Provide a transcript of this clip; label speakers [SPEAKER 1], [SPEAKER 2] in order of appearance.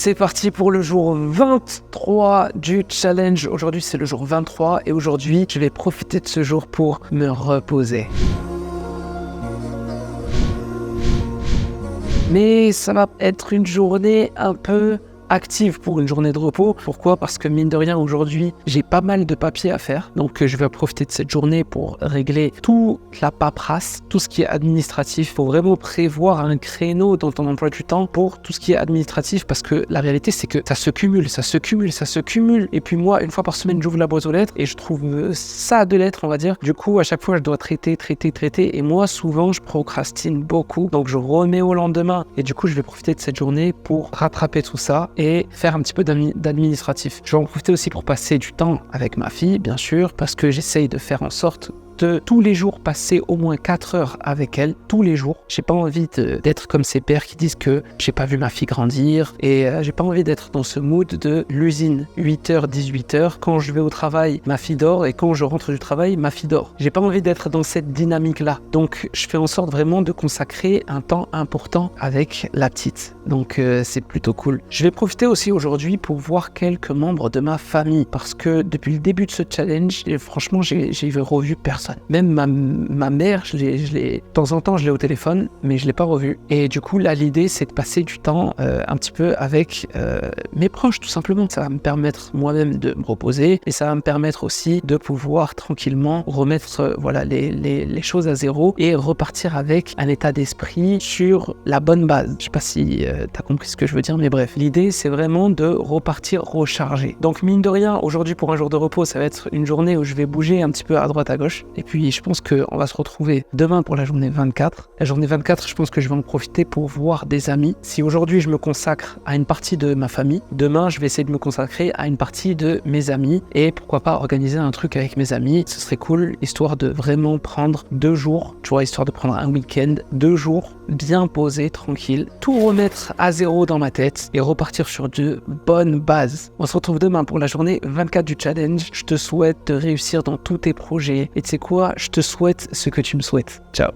[SPEAKER 1] C'est parti pour le jour 23 du challenge. Aujourd'hui, c'est le jour 23 et aujourd'hui, je vais profiter de ce jour pour me reposer. Mais ça va être une journée un peu active pour une journée de repos. Pourquoi ? Parce que mine de rien, aujourd'hui, j'ai pas mal de papiers à faire. Donc, je vais profiter de cette journée pour régler toute la paperasse, tout ce qui est administratif. Il faut vraiment prévoir un créneau dans ton emploi du temps pour tout ce qui est administratif parce que la réalité, c'est que ça se cumule. Et puis moi, une fois par semaine, j'ouvre la boîte aux lettres et je trouve ça de lettres, on va dire. Du coup, à chaque fois, je dois traiter. Et moi, souvent, je procrastine beaucoup. Donc, je remets au lendemain. Et du coup, je vais profiter de cette journée pour rattraper tout ça et faire un petit peu d'administratif. Je vais en profiter aussi pour passer du temps avec ma fille, bien sûr, parce que j'essaye de faire en sorte de tous les jours passer au moins 4 heures avec elle, tous les jours. J'ai pas envie d'être comme ces pères qui disent que j'ai pas vu ma fille grandir et j'ai pas envie d'être dans ce mood de l'usine 8h, 18h. Quand je vais au travail, ma fille dort et quand je rentre du travail, ma fille dort. J'ai pas envie d'être dans cette dynamique-là. Donc, je fais en sorte vraiment de consacrer un temps important avec la petite. Donc, c'est plutôt cool. Je vais profiter aussi aujourd'hui pour voir quelques membres de ma famille parce que depuis le début de ce challenge, franchement, j'ai revu personne. Même ma mère, de temps en temps, je l'ai au téléphone, mais je l'ai pas revue. Et du coup, là, l'idée, c'est de passer du temps un petit peu avec mes proches, tout simplement. Ça va me permettre moi-même de me reposer et ça va me permettre aussi de pouvoir tranquillement remettre les choses à zéro et repartir avec un état d'esprit sur la bonne base. Je sais pas si tu as compris ce que je veux dire, mais bref, l'idée, c'est vraiment de repartir rechargé. Donc, mine de rien, aujourd'hui, pour un jour de repos, ça va être une journée où je vais bouger un petit peu à droite, à gauche. Et puis, je pense qu'on va se retrouver demain pour la journée 24. La journée 24, je pense que je vais en profiter pour voir des amis. Si aujourd'hui, je me consacre à une partie de ma famille, demain, je vais essayer de me consacrer à une partie de mes amis. Et pourquoi pas organiser un truc avec mes amis. Ce serait cool, histoire de vraiment prendre 2 jours, tu vois, histoire de prendre un week-end, 2 jours, bien posé, tranquille, tout remettre à zéro dans ma tête et repartir sur de bonnes bases. On se retrouve demain pour la journée 24 du challenge. Je te souhaite de réussir dans tous tes projets. Et tu sais quoi, je te souhaite ce que tu me souhaites. Ciao.